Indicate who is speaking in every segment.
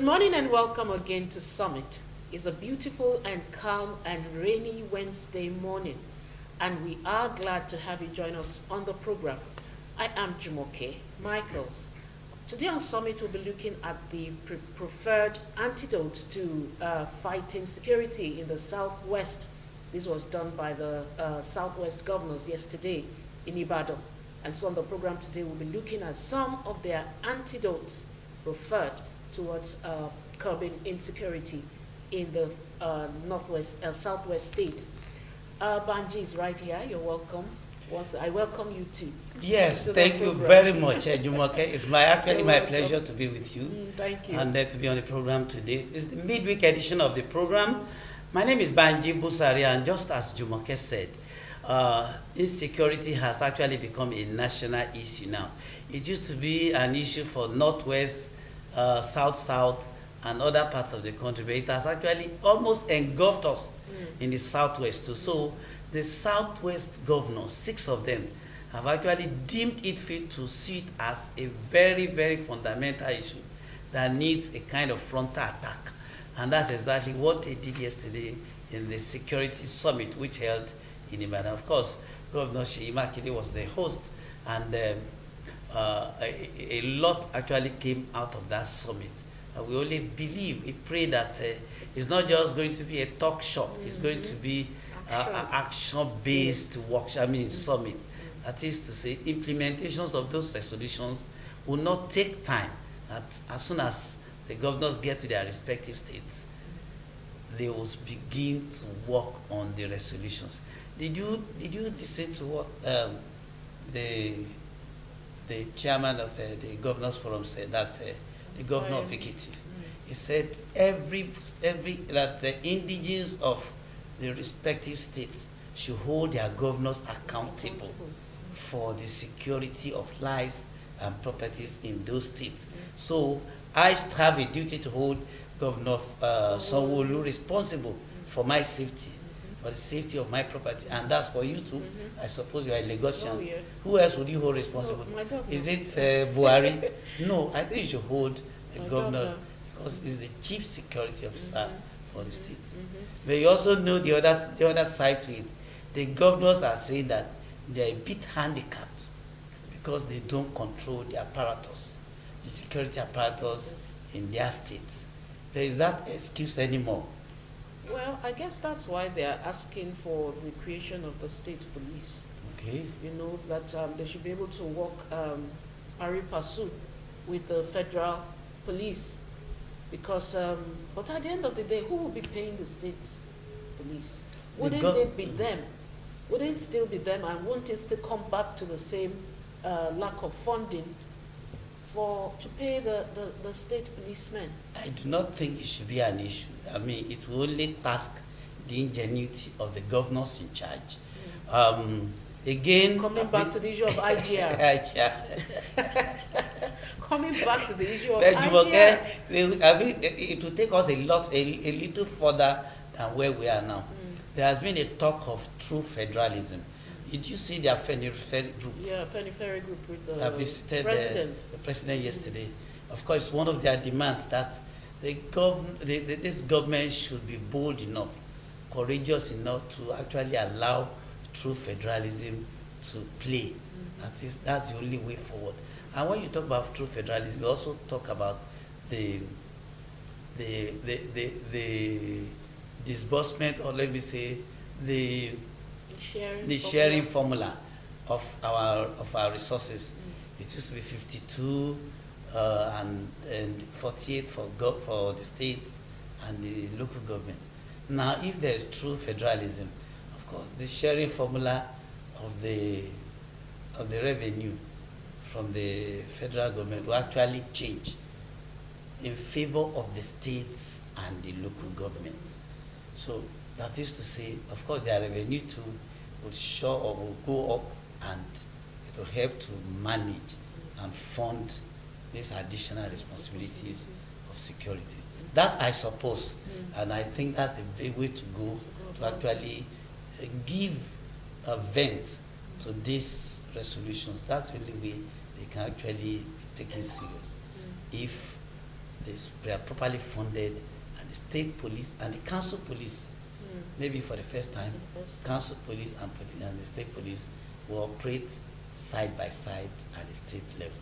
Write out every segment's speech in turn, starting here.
Speaker 1: morning and welcome again to Summit. It's a beautiful and calm and rainy Wednesday morning, and we are glad to have you join us on the program. I am Jumoke Michaels. Today on Summit, we'll be looking at the preferred antidote to fighting security in the Southwest. This was done by the Southwest governors yesterday in Ibadan. And so on the program today, we'll be looking at some of their antidotes preferred towards curbing insecurity in the Southwest states. Banji is right here. You're welcome. I welcome you too.
Speaker 2: Yes, thank you very much, Jumoke. It's actually my pleasure to be with you.
Speaker 1: Thank you.
Speaker 2: And to be on the program today. It's the midweek edition of the program. My name is Banji Busari, and just as Jumoke said, insecurity has actually become a national issue now. It used to be an issue for Northwest, South, and other parts of the country, but it has actually almost engulfed us in the Southwest too. So the Southwest governors, 6 of them, have actually deemed it fit to see it as a very, very fundamental issue that needs a kind of frontal attack. And that's exactly what they did yesterday in the security summit, which held in Ibadan. Of course, Governor Seyi Makinde was the host, and a lot actually came out of that summit. We only believe, we pray that it's not just going to be a talk shop, it's going to be action-based workshop, summit. That is to say, implementations of those resolutions will not take time. As soon as the governors get to their respective states, they will begin to work on the resolutions. Did you listen to what the chairman of the Governors Forum said? That's the governor of Ekiti. He said that the indigenes of the respective states should hold their governors accountable for the security of lives and properties in those states. So I have a duty to hold Governor Sanwo-Olu responsible for my safety, for the safety of my property, and that's for you too. I suppose you are a Lagosian.
Speaker 1: Oh, yeah.
Speaker 2: Who else would you hold responsible? Is it Buhari? No, I think you should hold the governor, because he's the chief security officer for the states. But you also know the other side to it. The governors are saying that they are a bit handicapped because they don't control the apparatus, the security apparatus in their states. There is that excuse anymore.
Speaker 1: Well, I guess that's why they are asking for the creation of the state police.
Speaker 2: Okay.
Speaker 1: You know, that they should be able to work pari passu with the federal police. Because, but at the end of the day, who will be paying the state police? Wouldn't it be them? Wouldn't it still be them, and won't it still come back to the same lack of funding to pay the state policemen?
Speaker 2: I do not think it should be an issue. It will only task the ingenuity of the governors in charge. Again,
Speaker 1: coming back to the issue of IGR. Coming back to the issue of IGR.
Speaker 2: It will take us a little further than where we are now. There has been a talk of true federalism. Did you see the Afeni Ferry group?
Speaker 1: Yeah, Afeni Ferry group with the
Speaker 2: visited
Speaker 1: president.
Speaker 2: The president yesterday. Of course, one of their demands that this government should be bold enough, courageous enough to actually allow true federalism to play. That's the only way forward. And when you talk about true federalism, we also talk about the disbursement, or let me say, the sharing formula of our resources. It used to be 52 and 48 for the states and the local government. Now, if there is true federalism, of course, the sharing formula of the revenue from the federal government will actually change in favor of the states and the local governments. So that is to say, of course, their revenue too will go up, and it will help to manage and fund these additional responsibilities of security. That I suppose, and I think that's a way to go to actually give a vent to these resolutions. That's the only way they can actually be taken serious. If they are properly funded, and the state police and the council police, maybe for the first time, council police and the state police will operate side by side at the state level.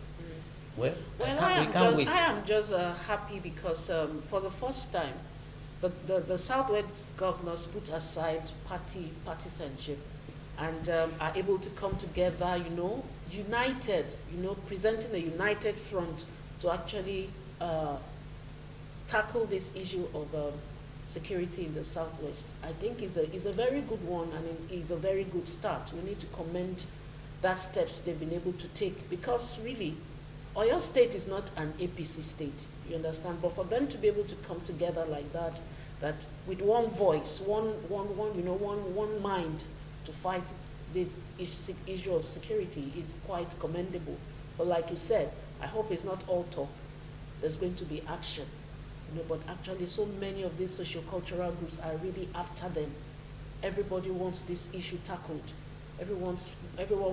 Speaker 2: Well,
Speaker 1: I am just happy because for the first time, the Southwest governors put aside partisanship and are able to come together, united, presenting a united front to actually tackle this issue of security in the Southwest. I think it's a very good one, and it's a very good start. We need to commend that steps they've been able to take, because really, Oyo State is not an APC state, you understand? But for them to be able to come together like that with one voice, one mind to fight this issue of security is quite commendable. But like you said, I hope it's not all talk. There's going to be action. But actually so many of these socio-cultural groups are really after them. Everybody wants this issue tackled. Everyone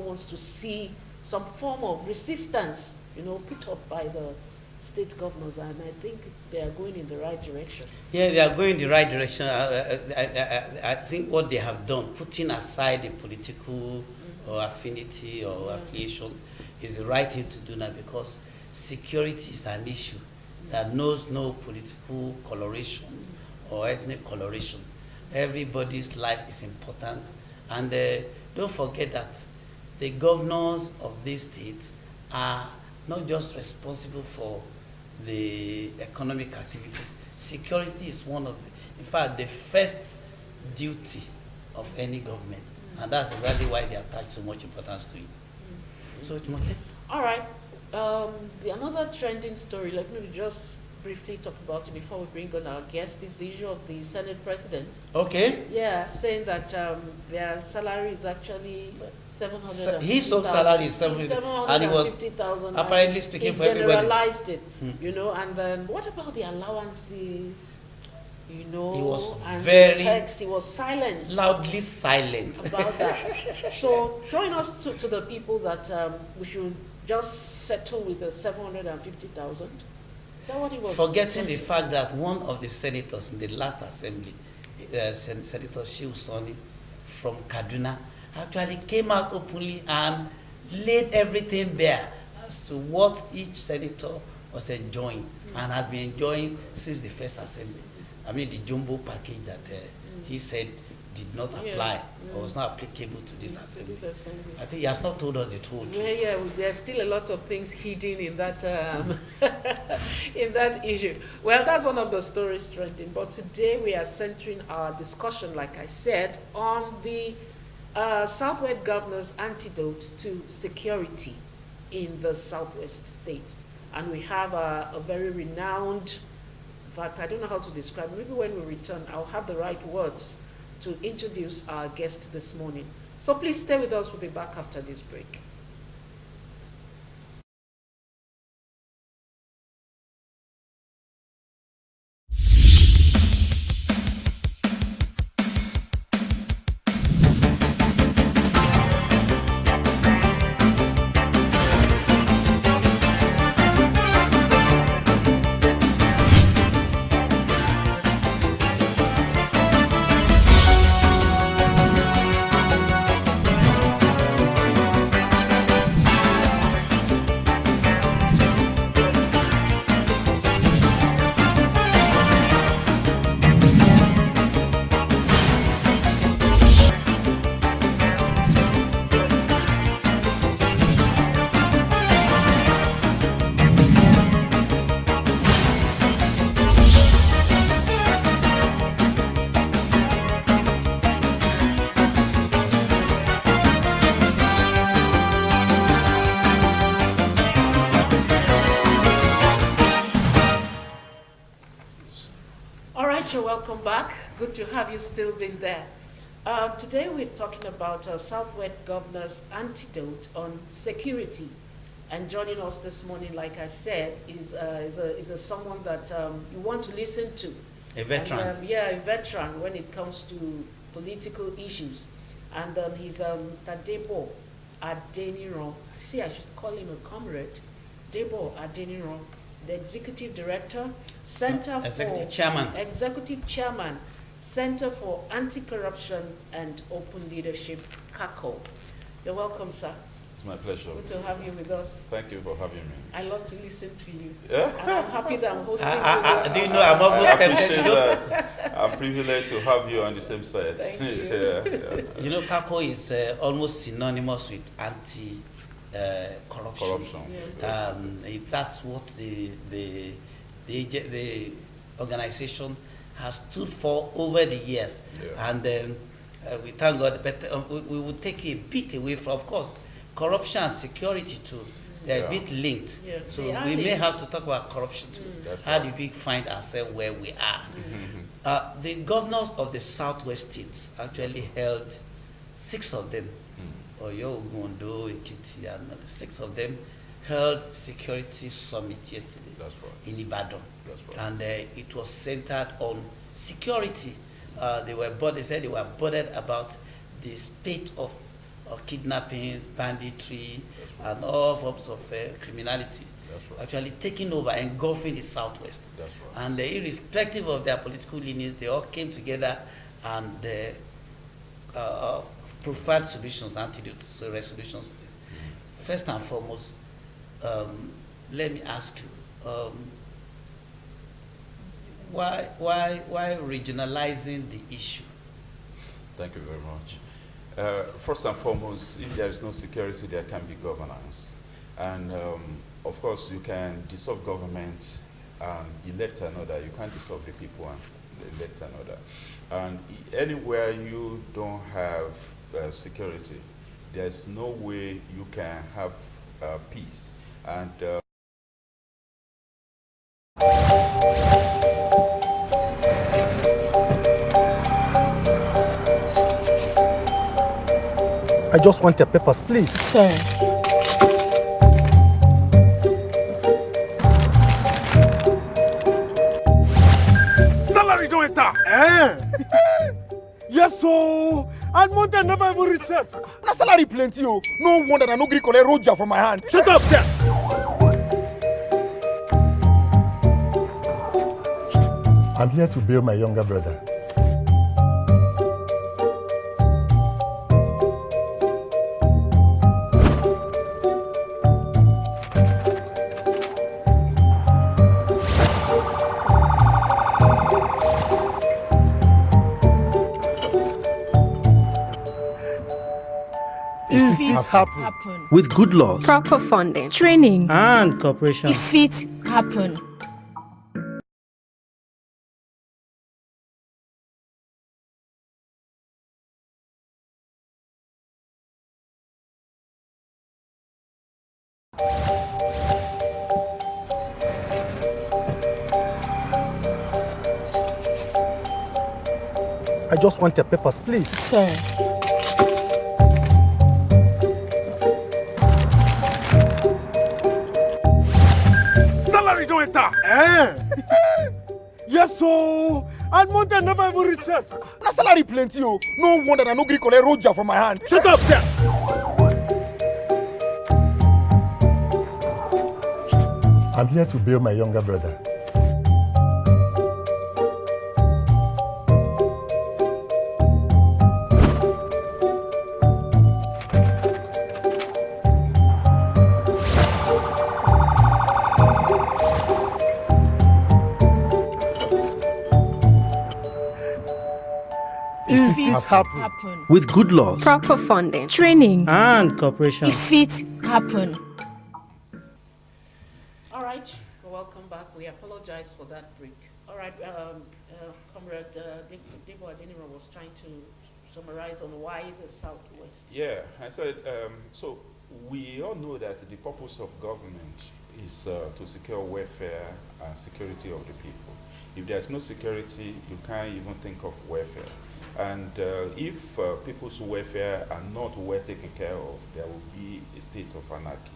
Speaker 1: wants to see some form of resistance, put up by the state governors, and I think they are going in the right direction.
Speaker 2: Yeah, they are going in the right direction. I think what they have done, putting aside the political or affinity or affiliation, is the right thing to do now, because security is an issue that knows no political coloration or ethnic coloration. Everybody's life is important, and don't forget that the governors of these states are not just responsible for the economic activities. Security is one of in fact, the first duty of any government, and that's exactly why they attach so much importance to it. So,
Speaker 1: all right. Another trending story, let me just briefly talk about it before we bring on our guest, is the issue of the Senate president.
Speaker 2: Okay.
Speaker 1: Yeah, saying that their salary is actually 750,000.
Speaker 2: His own salary is 750,000, and he was apparently speaking for everybody.
Speaker 1: He generalized it, and then what about the allowances? He
Speaker 2: was
Speaker 1: and
Speaker 2: very
Speaker 1: he was silent,
Speaker 2: loudly silent
Speaker 1: about that. So showing us to the people that we should just settle with the 750,000. Is that what he was?
Speaker 2: Forgetting the fact that one of the senators in the last assembly, Senator Shehu Sani from Kaduna, actually came out openly and laid everything bare as to what each senator was enjoying and has been enjoying since the first assembly. I mean, the jumbo package that he said did not apply or was not applicable to this assembly. I think he has not told us the truth.
Speaker 1: Yeah, there's still a lot of things hidden in that in that issue. Well, that's one of the stories trending. But today we are centering our discussion, like I said, on the Southwest governor's antidote to security in the Southwest states. And we have a very renowned, in fact, I don't know how to describe it. Maybe when we return, I'll have the right words to introduce our guest this morning. So please stay with us. We'll be back after this break. Welcome back. Good to have you still been there. Today we're talking about Southwest Governor's antidote on security. And joining us this morning, like I said, is someone that you want to listen to.
Speaker 2: A veteran.
Speaker 1: And, a veteran when it comes to political issues. And he's Mr. Debo Adeniran. See, I should call him a comrade. Debo Adeniran, the Executive Director, Center
Speaker 2: Executive
Speaker 1: for
Speaker 2: Chairman.
Speaker 1: Executive Chairman, Center for Anti-Corruption and Open Leadership, CACO. You're welcome, sir.
Speaker 3: It's my pleasure.
Speaker 1: Good to have you with us.
Speaker 3: Thank you for having me.
Speaker 1: I love to listen to you.
Speaker 3: Yeah?
Speaker 1: And I'm happy that I'm hosting you.
Speaker 2: Do you know I'm almost
Speaker 3: I
Speaker 2: tempted?
Speaker 3: appreciate that. I'm privileged to have you on the same side.
Speaker 1: Thank you.
Speaker 3: Yeah.
Speaker 2: You know, CACO is almost synonymous with anti-corruption.
Speaker 3: Corruption.
Speaker 1: Yeah.
Speaker 2: That's what the organization has stood for over the years.
Speaker 3: Yeah.
Speaker 2: And we thank God, but we will take a bit away from, of course, corruption and security too. They're a bit linked.
Speaker 1: Yeah.
Speaker 2: So
Speaker 1: They are
Speaker 2: we may
Speaker 1: linked.
Speaker 2: have to talk about corruption too.
Speaker 3: That's
Speaker 2: How
Speaker 3: right.
Speaker 2: do we find ourselves where we are? The governors of the southwest states actually held 6 of them, Oyo, Ondo, Ekiti, and 6 of them held security summit yesterday
Speaker 3: That's right.
Speaker 2: in Ibadan.
Speaker 3: That's right.
Speaker 2: And it was centered on security. They said they were bothered about the spate of kidnappings, banditry,
Speaker 3: That's
Speaker 2: and all forms of criminality
Speaker 3: That's right.
Speaker 2: actually taking over, engulfing the southwest.
Speaker 3: That's right.
Speaker 2: And irrespective of their political leanings, they all came together and provide solutions, antidotes, resolutions to this. First and foremost, let me ask you, why regionalizing the issue?
Speaker 3: Thank you very much. First and foremost, if there is no security, there can be governance. And of course, you can dissolve government and elect another. You can't dissolve the people and elect another. And anywhere you don't have security, there's no way you can have peace. And
Speaker 4: I just want your papers, please.
Speaker 5: Sir.
Speaker 4: Salary don't enter. Yes, so. And month never even reach them. Na salary plenty, oh. No wonder I no gree collect Roger from my hand. Shut up, sir. I'm here to bail my younger brother.
Speaker 5: If it
Speaker 4: happen.
Speaker 5: happen.
Speaker 6: With good laws,
Speaker 7: Proper funding.
Speaker 5: Training.
Speaker 6: and cooperation,
Speaker 5: If it happen.
Speaker 4: I just want your papers, please.
Speaker 5: Sir.
Speaker 4: Salary don't enter. Yes, so. And month never even reach them. Na salary plenty, oh. No wonder I no gree collect Roger from my hand. Shut up, sir. I'm here to bail my younger brother.
Speaker 5: If it
Speaker 4: happen.
Speaker 5: happen.
Speaker 6: with good laws,
Speaker 7: Proper funding.
Speaker 5: Training.
Speaker 6: and cooperation.
Speaker 5: If it happen.
Speaker 1: All right, welcome back. We apologize for that break. All right, Comrade Debo Adeniro was trying to summarize on why the Southwest.
Speaker 3: yeah, I said, so we all know that the purpose of government is to secure welfare and security of the people. If there's no security, you can't even think of welfare. And if people's welfare are not well taken care of, there will be a state of anarchy.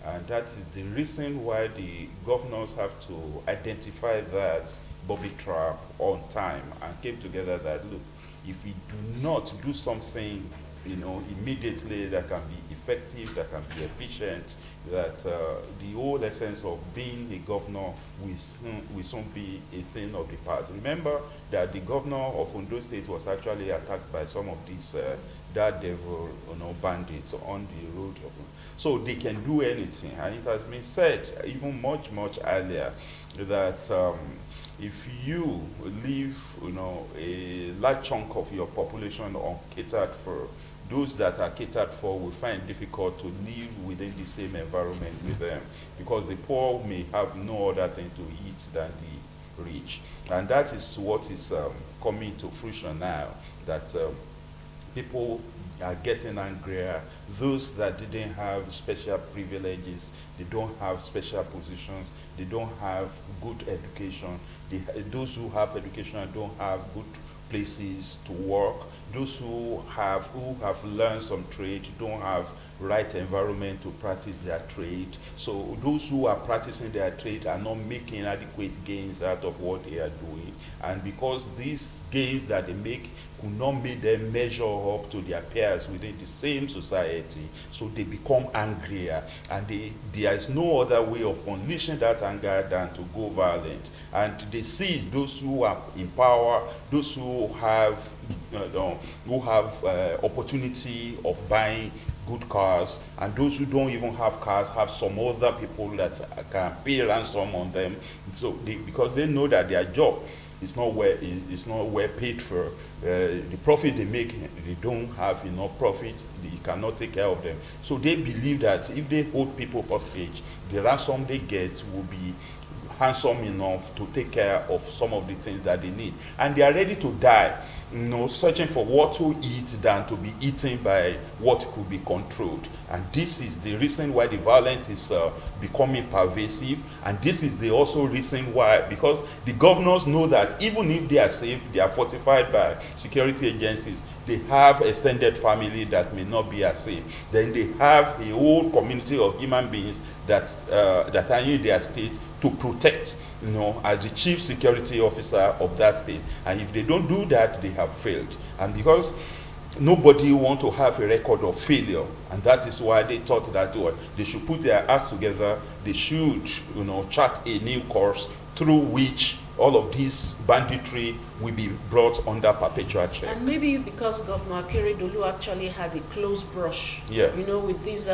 Speaker 3: And that is the reason why the governors have to identify that booby trap on time and came together that, look, if we do not do something immediately, that can be effective, that can be efficient, that the whole essence of being a governor will soon be a thing of the past. Remember that the governor of Ondo State was actually attacked by some of these daredevil bandits on the road. So they can do anything. And it has been said even much, much earlier that if you leave a large chunk of your population uncatered for, those that are catered for will find it difficult to live within the same environment with them, because the poor may have no other thing to eat than the rich. And that is what is coming to fruition now, that people are getting angrier. Those that didn't have special privileges, they don't have special positions, they don't have good education. Those who have education don't have good places to work. Those who have learned some trade don't have right environment to practice their trade. So those who are practicing their trade are not making adequate gains out of what they are doing. And because these gains that they make could not make them measure up to their peers within the same society, so they become angrier, and there is no other way of unleashing that anger than to go violent. And they see those who are in power, those who have opportunity of buying good cars, and those who don't even have cars have some other people that can pay ransom on them. So because they know that their job is not well paid for. The profit they make, they don't have enough profit, they cannot take care of them. So they believe that if they hold people hostage, the ransom they get will be handsome enough to take care of some of the things that they need. And they are ready to die, searching for what to eat than to be eaten by what could be controlled. And this is the reason why the violence is becoming pervasive. And this is the also reason why, because the governors know that even if they are safe, they are fortified by security agencies, they have extended family that may not be as safe. Then they have a whole community of human beings that are in their state to protect, as the chief security officer of that state. And if they don't do that, they have failed. And because nobody wants to have a record of failure, and that is why they thought that they should put their acts together, they should, chart a new course through which all of these banditry will be brought under perpetual check.
Speaker 1: And maybe because Governor Akeredolu actually had a close brush, with these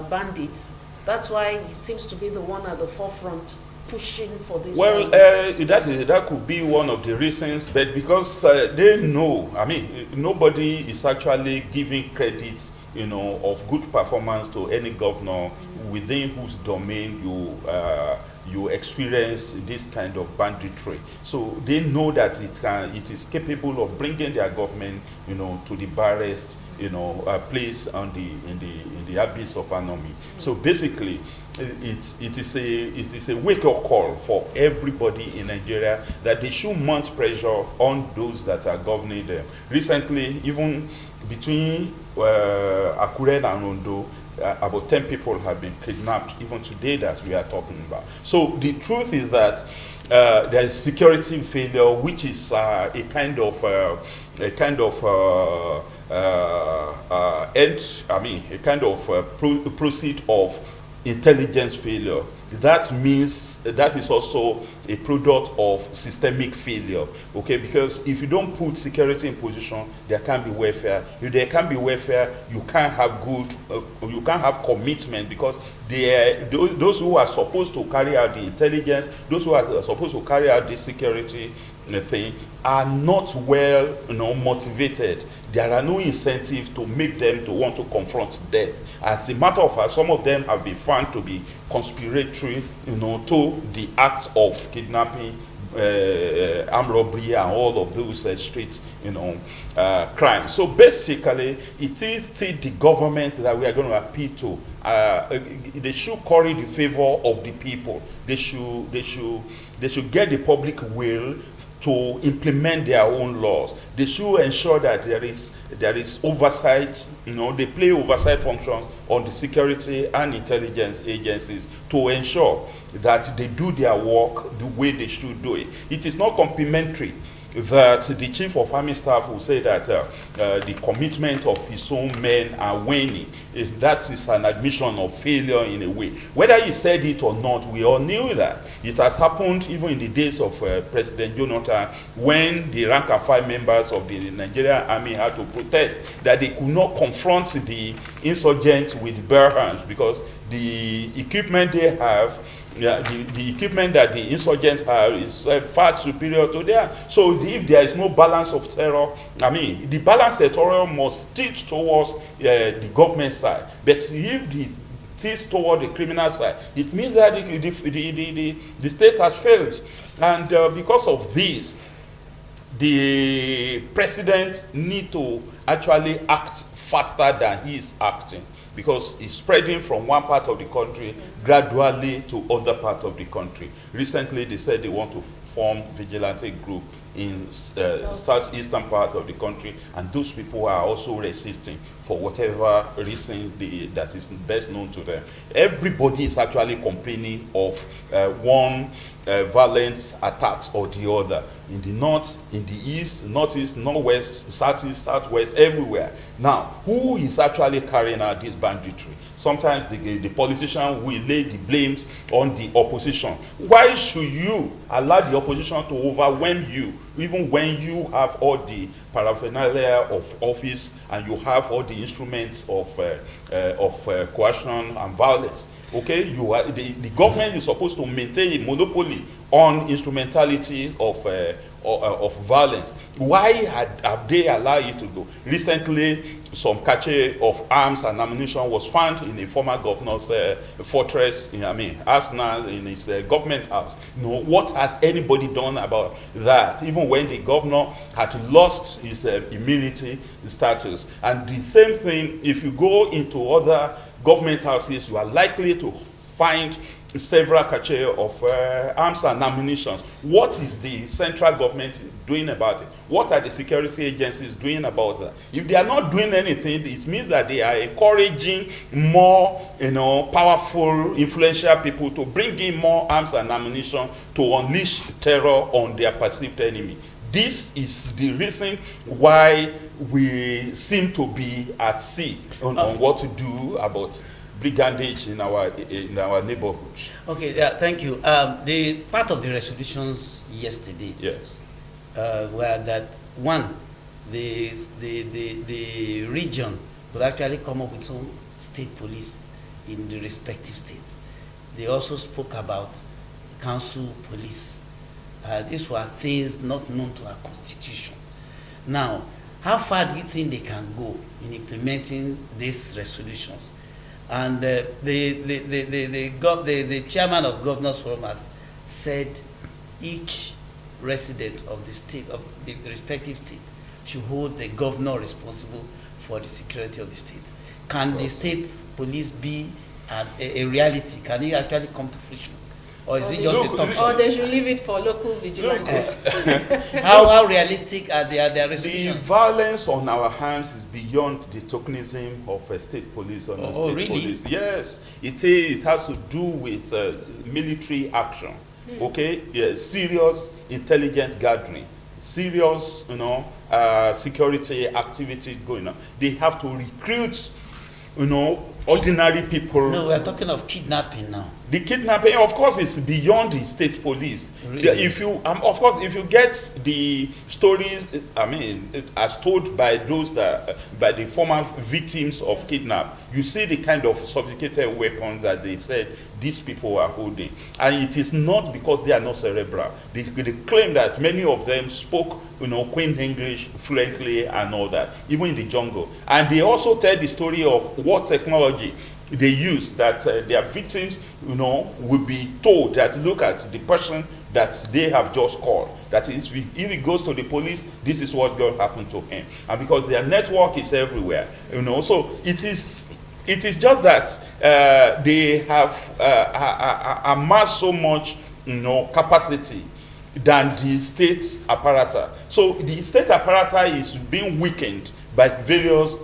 Speaker 1: bandits, that's why he seems to be the one at the forefront pushing for this.
Speaker 3: Well, that could be one of the reasons, but because they know, nobody is actually giving credit, of good performance to any governor within whose domain you experience this kind of banditry. So they know that it is capable of bringing their government, to the barest, place in the abyss of anarchy. So basically, it is a wake-up call for everybody in Nigeria that they should mount pressure on those that are governing them. Recently, even between Akure and Ondo, about 10 people have been kidnapped, even today that we are talking about. So the truth is that there is security failure, which is a kind of proceed of intelligence failure. That means that is also a product of systemic failure, okay? Because if you don't put security in position, there can't be welfare. If there can't be welfare, you can't have you can't have commitment, because those who are supposed to carry out the intelligence, those who are supposed to carry out the security thing, are not well motivated. There are no incentives to make them to want to confront death. As a matter of fact, some of them have been found to be conspiratory, to the acts of kidnapping, armed robbery, and all of those street, crimes. So basically, it is still the government that we are going to appeal to. They should curry the favor of the people. They should get the public will to implement their own laws. They should ensure that there is oversight. They play oversight functions on the security and intelligence agencies to ensure that they do their work the way they should do it. It is not complementary that the chief of army staff will say that the commitment of his own men are waning. That is an admission of failure in a way. Whether he said it or not, we all knew that. It has happened even in the days of President Jonathan, when the rank and file members of the Nigerian army had to protest that they could not confront the insurgents with bare hands because the equipment they have, the equipment that the insurgents have is far superior to theirs. So if there is no balance of terror, I mean, the balance of terror must tilt towards the government side. But if the tilts toward the criminal side, it means that the state has failed. And because of this, the president needs to actually act faster than he is acting, because it's spreading from one part of the country gradually to other parts of the country. Recently, they said they want to form vigilante group in southeastern part of the country, and those people are also resisting for whatever reason that is best known to them. Everybody is actually complaining of one violent attacks or the other, in the north, in the east, northeast, northwest, southeast, southwest, everywhere. Now, who is actually carrying out this banditry? Sometimes the politician will lay the blames on the opposition. Why should you allow the opposition to overwhelm you, even when you have all the paraphernalia of office and you have all the instruments of coercion and violence? Okay, you are the government is supposed to maintain a monopoly on instrumentality of violence. Why have they allowed it to go? Recently, some cache of arms and ammunition was found in a former governor's fortress, Arsenal, in his government house. What has anybody done about that? Even when the governor had lost his immunity status. And the same thing, if you go into other government houses, you are likely to find several cache of arms and ammunition. What is the central government doing about it? What are the security agencies doing about that? If they are not doing anything, it means that they are encouraging more, powerful, influential people to bring in more arms and ammunition to unleash terror on their perceived enemy. This is the reason why we seem to be at sea on what to do about brigandage in our neighborhood.
Speaker 2: Okay, thank you. The part of the resolutions yesterday,
Speaker 3: yes,
Speaker 2: were that one, the region would actually come up with some state police in the respective states. They also spoke about council police. These were things not known to our constitution. Now, how far do you think they can go in implementing these resolutions? And the chairman of Governors Forum has said each resident of the state, of the respective state, should hold the governor responsible for the security of the state. Can the state police be a reality? Can it actually come to fruition? Or is it just a talk show?
Speaker 1: Or they should leave it for local vigilantes.
Speaker 2: How realistic are their resolutions?
Speaker 3: The violence on our hands is beyond the tokenism of a state police or no state
Speaker 2: really?
Speaker 3: police. Yes, it is. It has to do with military action. Okay, serious intelligent gathering, serious, security activity going on. They have to recruit, ordinary people.
Speaker 2: No, we are talking of kidnapping now.
Speaker 3: The kidnapping, of course, is beyond the state police.
Speaker 2: Really?
Speaker 3: If you, of course, if you get the stories, as told by those by the former victims of kidnap, you see the kind of sophisticated weapons that they said these people are holding, and it is not because they are not cerebral. They claim that many of them spoke, Queen English fluently and all that, even in the jungle. And they also tell the story of what technology they use, that their victims, will be told that look at the person that they have just called. That is, if he goes to the police, this is what going to happen to him. And because their network is everywhere, so it is just that they have amassed so much, capacity than the state apparatus. So the state apparatus is being weakened by various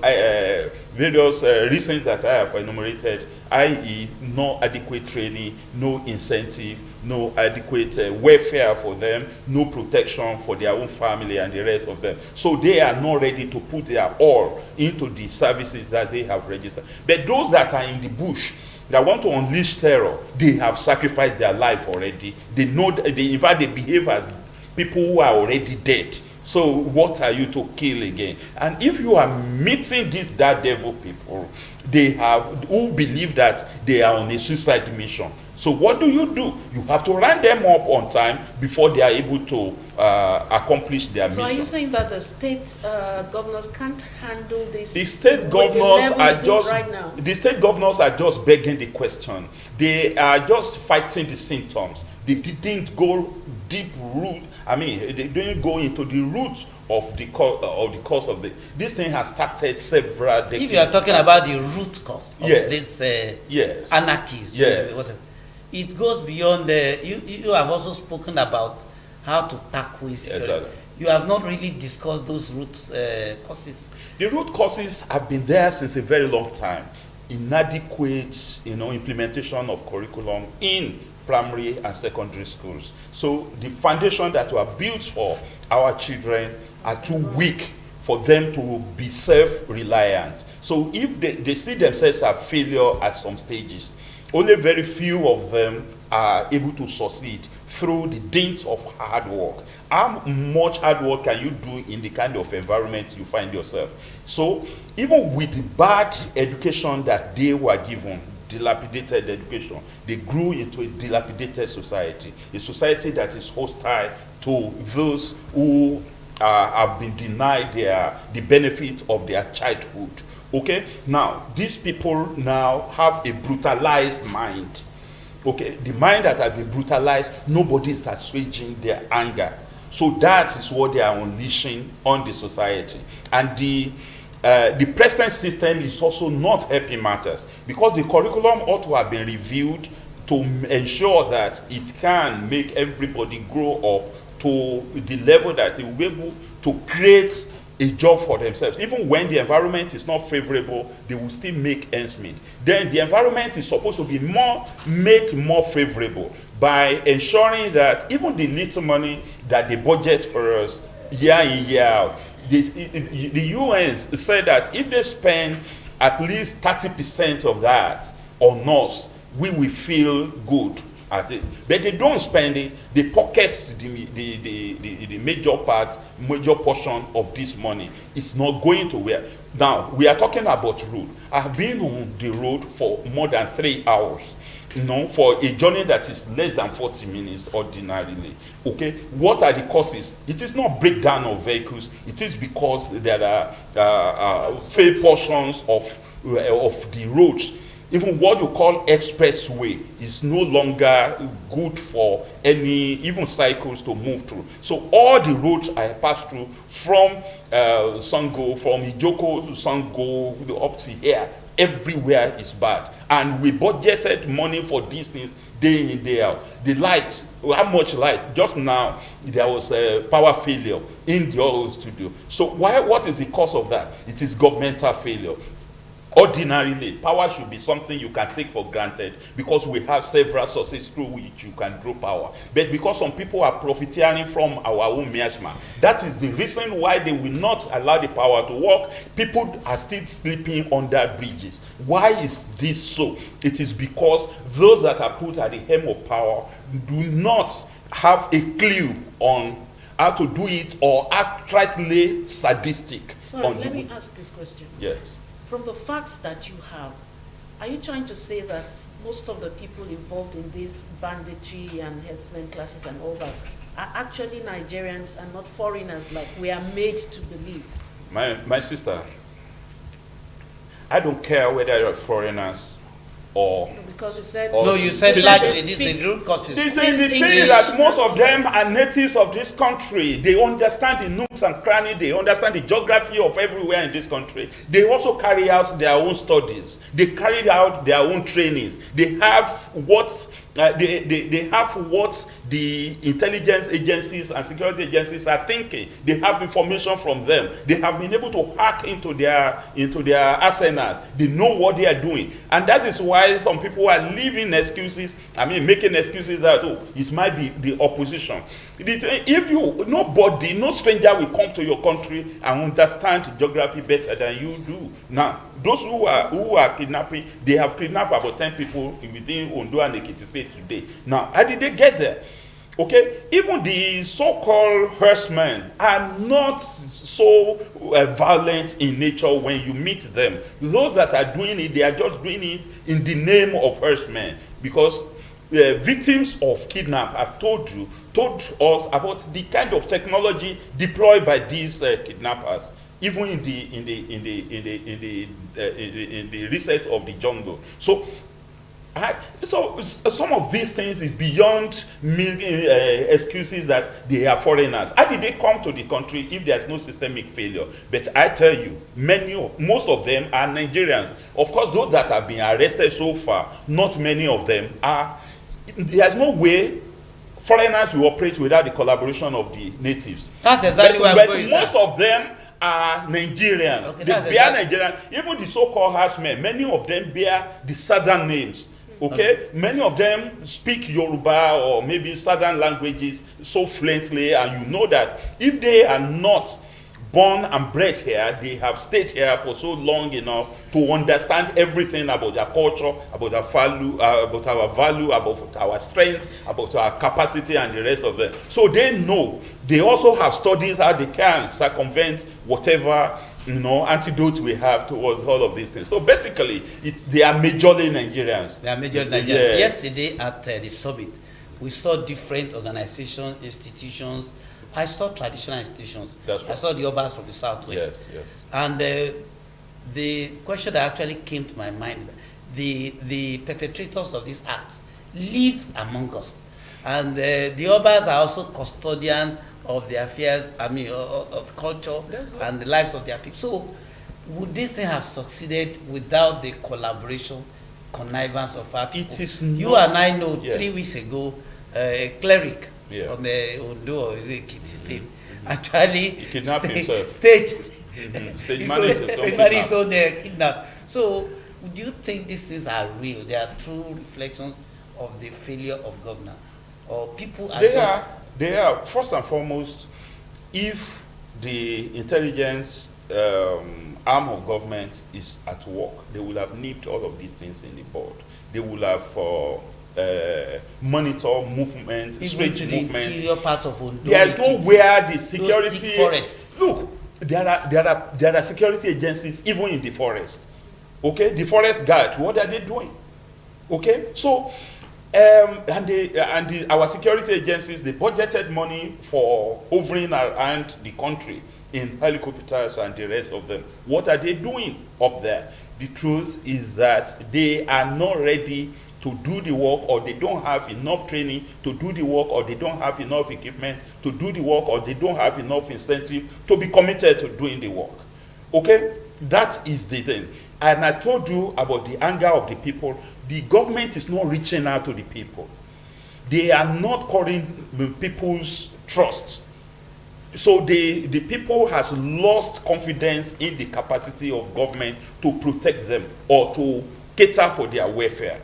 Speaker 3: reasons that I have enumerated i.e. no adequate training, no incentive, no adequate welfare for them, no protection for their own family and the rest of them. So they are not ready to put their all into the services that they have registered. But those that are in the bush, that want to unleash terror, they have sacrificed their life already. They know that in fact, they behave as people who are already dead. So what are you to kill again? And if you are meeting these daredevil people, who believe that they are on a suicide mission. So what do? You have to round them up on time before they are able to accomplish their mission.
Speaker 1: So are you saying that the state governors can't handle this?
Speaker 3: The state governors are just
Speaker 1: right now?
Speaker 3: The state governors are just begging the question. They are just fighting the symptoms. They didn't go deep root. I mean, they didn't go into the roots of the cause of this thing has started several decades.
Speaker 2: If you are talking about the root cause of this
Speaker 3: yes.
Speaker 2: anarchism,
Speaker 3: yes.
Speaker 2: It goes beyond you have also spoken about how to tackle insecurity.
Speaker 3: Exactly.
Speaker 2: You have not really discussed those root causes.
Speaker 3: The root causes have been there since a very long time. Inadequate, implementation of curriculum in primary and secondary schools. So the foundation that were built for our children are too weak for them to be self-reliant. So if they see themselves as failure at some stages, only very few of them are able to succeed through the dint of hard work. How much hard work can you do in the kind of environment you find yourself? So even with the bad education that they were given, dilapidated education, they grew into a dilapidated society, a society that is hostile to those who have been denied the benefit of their childhood. Okay, now these people now have a brutalized mind. Okay, the mind that has been brutalized, nobody is assuaging their anger. So that is what they are unleashing on the society. And the present system is also not helping matters, because the curriculum ought to have been reviewed to ensure that it can make everybody grow up to the level that they will be able to create a job for themselves. Even when the environment is not favorable, they will still make ends meet. Then the environment is supposed to be made more favorable by ensuring that even the little money that they budget for us year in, year out, the UN said that if they spend at least 30% of that on us, we will feel good at it. But they don't spend it, they pocket the major portion of this money. It's not going to where. Now, we are talking about road. I have been on the road for more than 3 hours, for a journey that is less than 40 minutes ordinarily. Okay, what are the causes? It is not breakdown of vehicles. It is because there are fair portions of the roads. Even what you call expressway is no longer good for even cycles to move through. So all the roads I pass through from Sango, from Ijoko to Sango, up to here, everywhere is bad. And we budgeted money for these things day in, day out. The light, how much light? Just now, there was a power failure in the oil studio. So what is the cause of that? It is governmental failure. Ordinarily, power should be something you can take for granted, because we have several sources through which you can draw power. But because some people are profiteering from our own miasma, that is the reason why they will not allow the power to work. People are still sleeping under bridges. Why is this so? It is because those that are put at the helm of power do not have a clue on how to do it, or outrightly sadistic.
Speaker 1: Sorry, let me ask this question.
Speaker 3: Yes.
Speaker 1: From the facts that you have, are you trying to say that most of the people involved in this banditry and herdsmen clashes and all that are actually Nigerians and not foreigners like we are made to believe?
Speaker 3: My sister, I don't care whether you're foreigners or...
Speaker 1: Because you said...
Speaker 2: No, you said largely this is the root causes.
Speaker 3: The thing that most of them are natives of this country. They understand the nooks and crannies. They understand the geography of everywhere in this country. They also carry out their own studies. They carry out their own trainings. They have what they have what the intelligence agencies and security agencies are thinking. They have information from them. They have been able to hack into their arsenals. They know what they are doing, and that is why why some people are leaving excuses, making excuses that, it might be the opposition. If no stranger will come to your country and understand geography better than you do. Now, those who are kidnapping, they have kidnapped about 10 people within Ondo and Ekiti State today. Now, how did they get there? Okay, even the so-called herdsmen are not so violent in nature when you meet them. Those that are doing it, they are just doing it in the name of herdsmen, because victims of kidnap have told us about the kind of technology deployed by these kidnappers, even in the recess of the jungle. So some of these things is beyond excuses that they are foreigners. How did they come to the country if there's no systemic failure? But I tell you, most of them are Nigerians. Of course, those that have been arrested so far, not many of them are. There's no way foreigners will operate without the collaboration of the natives.
Speaker 2: That's exactly why
Speaker 3: most of them are Nigerians.
Speaker 2: Okay,
Speaker 3: they bear Nigerian. Even the so-called herdsmen, many of them bear the southern names. Okay, many of them speak Yoruba or maybe southern languages so fluently, and you know that if they are not born and bred here, they have stayed here for so long enough to understand everything about their culture, about our value, about our strength, about our capacity, and the rest of them. So they know. They also have studies how they can circumvent whatever antidotes we have towards all of these things. So basically, they are majorly Nigerians.
Speaker 2: They are majorly Nigerians. Yeah. Yesterday at the summit, we saw different organizations, institutions. I saw traditional institutions.
Speaker 3: That's right.
Speaker 2: I saw the Obas from the Southwest.
Speaker 3: Yes.
Speaker 2: And the question that actually came to my mind, the perpetrators of these acts lived among us. And the Obas are also custodian of the affairs, of culture and the lives of their people. So, would this thing have succeeded without the collaboration, connivance of our people?
Speaker 3: It is
Speaker 2: you and I know 3 weeks ago, a cleric from Ondo or Ekiti State actually staged his own kidnap. So, do you think these things are real? They are true reflections of the failure of governance, or people are
Speaker 3: They are, first and foremost, if the intelligence arm of government is at work, they will have nipped all of these things in the bud. They will have monitor movement, strange movement.
Speaker 2: Interior part of Ondo.
Speaker 3: There is nowhere the security.
Speaker 2: Forests.
Speaker 3: Look, there are security agencies even in the forest. Okay, the forest guard. What are they doing? Okay, so. Our security agencies, they budgeted money for hovering around the country in helicopters and the rest of them. What are they doing up there? The truth is that they are not ready to do the work, or they don't have enough training to do the work, or they don't have enough equipment to do the work, or they don't have enough incentive to be committed to doing the work. Okay? That is the thing. And I told you about the anger of the people. The government is not reaching out to the people. They are not calling the people's trust. So the people has lost confidence in the capacity of government to protect them or to cater for their welfare.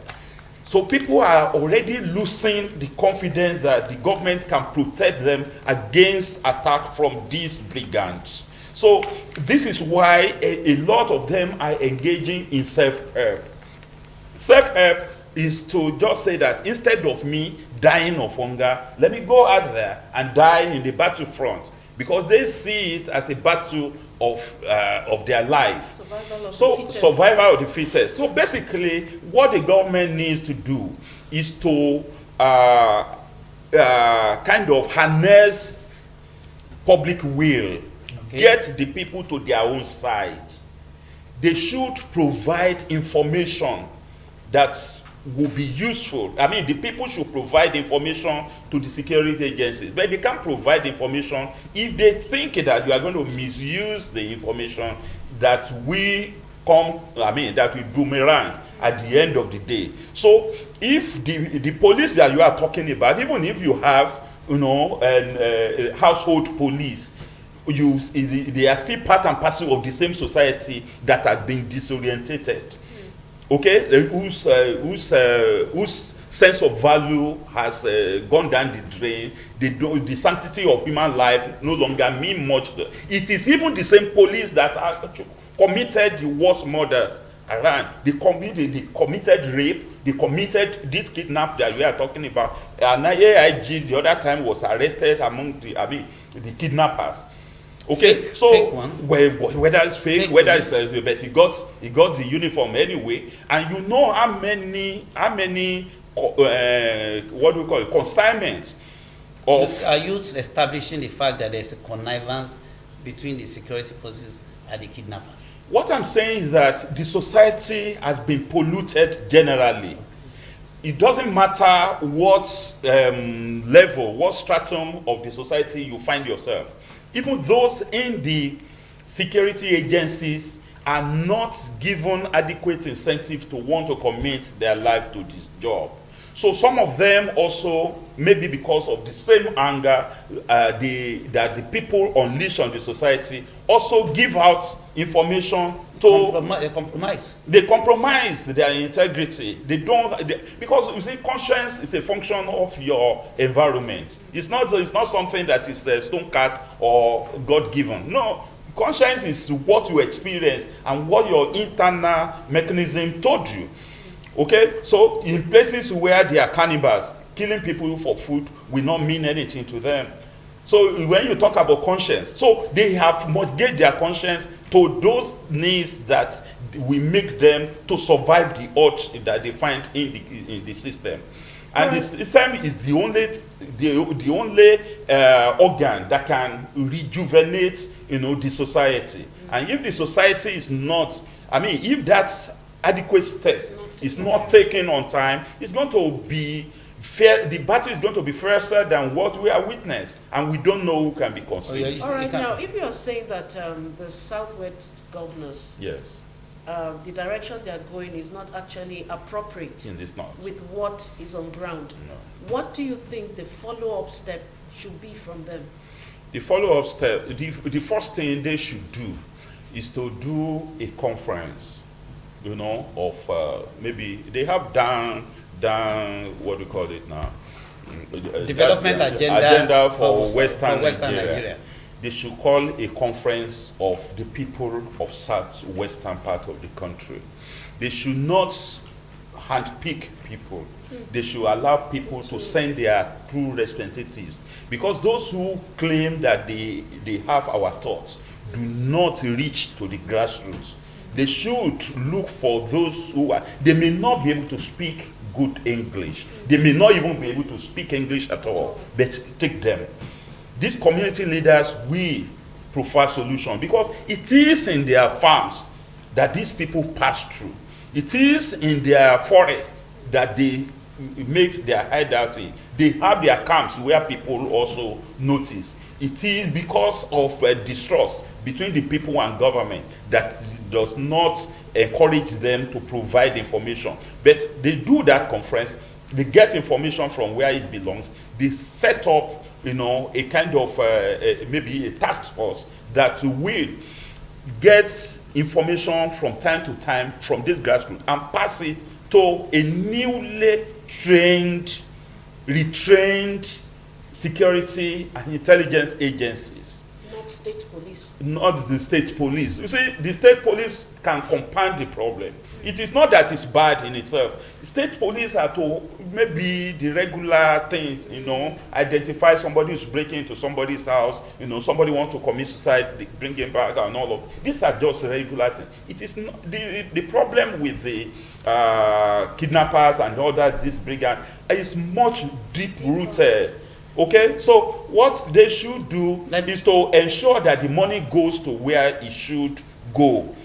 Speaker 3: So people are already losing the confidence that the government can protect them against attack from these brigands. So this is why a lot of them are engaging in self-help. Self-help is to just say that instead of me dying of hunger, let me go out there and die in the battlefront, because they see it as a battle of their life. Survival of the fittest. So basically, what the government needs to do is to kind of harness public will, get the people to their own side. They should provide information that will be useful. I mean, the people should provide information to the security agencies, but they can't provide information if they think that you are going to misuse the information that will boomerang at the end of the day. So if the police that you are talking about, even if you have, household police, they are still part and parcel of the same society that has been disorientated. okay, whose sense of value has gone down the drain. The sanctity of human life no longer mean much. It is even the same police that committed the worst murders around. They committed rape. They committed this kidnap that we are talking about. And AIG the other time was arrested among the kidnappers. Okay,
Speaker 2: fake,
Speaker 3: so
Speaker 2: fake one.
Speaker 3: Whether it's fake whether it's but he got the uniform anyway, and you know how many what do we call it, consignments of.
Speaker 2: Are you establishing the fact that there's a connivance between the security forces and the kidnappers?
Speaker 3: What I'm saying is that the society has been polluted generally. It doesn't matter what level, what stratum of the society you find yourself. Even those in the security agencies are not given adequate incentive to want to commit their life to this job. So some of them also, maybe because of the same anger that the people unleash on the society, also give out information to
Speaker 2: compromise.
Speaker 3: They compromise their integrity. Because you see, conscience is a function of your environment. It's not something that is stone cast or God given. No, conscience is what you experience and what your internal mechanism told you. Okay, so in places where they are cannibals, killing people for food will not mean anything to them. So when you talk about conscience, so they have mortgaged their conscience to those needs that will make them to survive the odds that they find in the system. And right. The system is the only organ that can rejuvenate, the society. And if the society is not, if that's adequate steps is not taken on time, it's going to be fair. The battle is going to be fiercer than what we are witnessed, and we don't know who can be conceived.
Speaker 1: All right, now, if you're saying that the Southwest governors,
Speaker 3: yes,
Speaker 1: the direction they are going is not actually appropriate with what is on ground,
Speaker 3: no.
Speaker 1: What do you think the follow-up step should be from them?
Speaker 3: The follow-up step, the first thing they should do is to do a conference, of maybe they have done what we call it now,
Speaker 2: development agenda
Speaker 3: for Western Nigeria. They should call a conference of the people of southwestern part of the country. They should not handpick people. They should allow people to send their true representatives, because those who claim that they have our thoughts do not reach to the grassroots. They should look for those who they may not be able to speak good English. They may not even be able to speak English at all, but take them. These community leaders will prefer solution, because it is in their farms that these people pass through. It is in their forests that they make their hideout in. They have their camps where people also notice. It is because of distrust between the people and government that does not encourage them to provide information. But they do that conference, they get information from where it belongs, they set up, a kind of maybe a task force that will get information from time to time from this grassroots and pass it to a newly trained, retrained security and intelligence agencies.
Speaker 1: Not state police.
Speaker 3: Not the state police. You see, the state police can compound the problem. It is not that it's bad in itself. The state police are to maybe the regular things, identify somebody who's breaking into somebody's house, somebody wants to commit suicide, they bring him back and all of. These are just regular things. It is not, the problem with the kidnappers and all that, this brigand, is much deep-rooted. Okay, so what they should do is to ensure that the money goes to where it should go.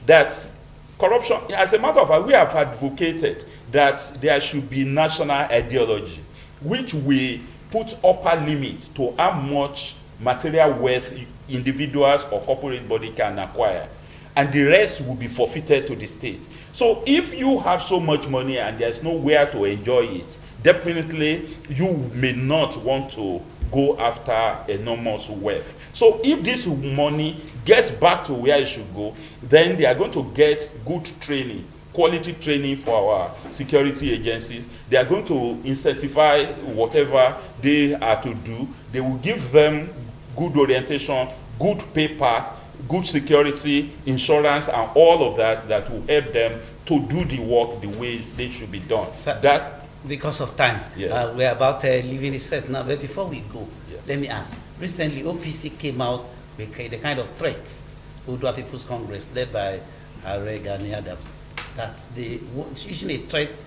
Speaker 3: That's corruption. As a matter of fact, we have advocated that there should be national ideology, which will put upper limits to how much material wealth individuals or corporate body can acquire, and the rest will be forfeited to the state. So if you have so much money and there's nowhere to enjoy it, definitely you may not want to go after enormous wealth. So if this money gets back to where it should go, then they are going to get good training, quality training for our security agencies. They are going to incentivize whatever they are to do. They will give them good orientation, good paper, good security, insurance, and all of that that will help them to do the work the way they should be done.
Speaker 2: Sir,
Speaker 3: that
Speaker 2: because of time,
Speaker 3: yes.
Speaker 2: We're about leaving the set now. But before we go,
Speaker 3: yes.
Speaker 2: let me ask. Recently, OPC came out with the kind of threats, Udwa People's Congress, led by Are Gani Adams, that they issuing a threat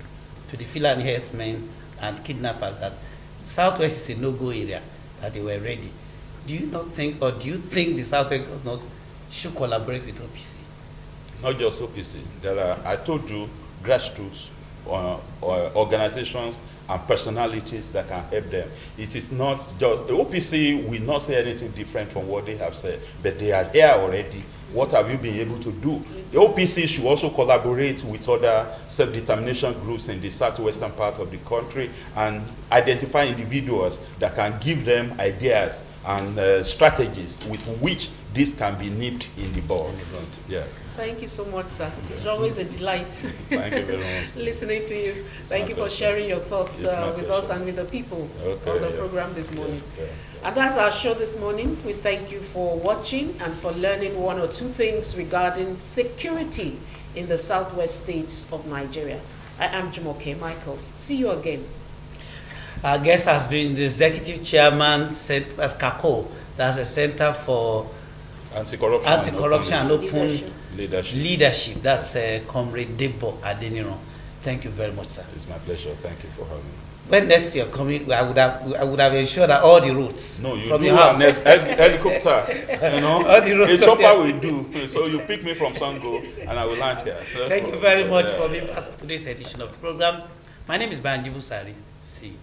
Speaker 2: to the Fulani herdsmen and kidnappers that Southwest is a no-go area, that they were ready. Do you not think, or do you think the Southwest governors should collaborate with OPC?
Speaker 3: Not just OPC. There are, I told you, grassroots organizations and personalities that can help them. It is not just, the OPC will not say anything different from what they have said, but they are there already. What have you been able to do? The OPC should also collaborate with other self-determination groups in the southwestern part of the country and identify individuals that can give them ideas and strategies with which this can be nipped in the bud. Yeah.
Speaker 1: Thank you so much, sir. It's always a delight
Speaker 3: Thank you very much.
Speaker 1: listening to you. Thank you for sharing your thoughts with us and with the people on the program this morning. And that's our show this morning. We thank you for watching and for learning one or two things regarding security in the southwest states of Nigeria. I am Jumoke Michaels. See you again.
Speaker 2: Our guest has been the executive chairman, that's CACO, that's a Center for Anti-Corruption and Open Leadership. That's Comrade Debo Adeniran. Thank you very much, sir.
Speaker 3: It's my pleasure. Thank you for having me.
Speaker 2: When next you're coming, I would have ensured that all the routes from your house.
Speaker 3: Helicopter, you know,
Speaker 2: all the routes
Speaker 3: a chopper will do. So you pick me from Sango and I will land here.
Speaker 2: Thank you very much for being part of today's edition of the program. My name is Banji Busari. See you.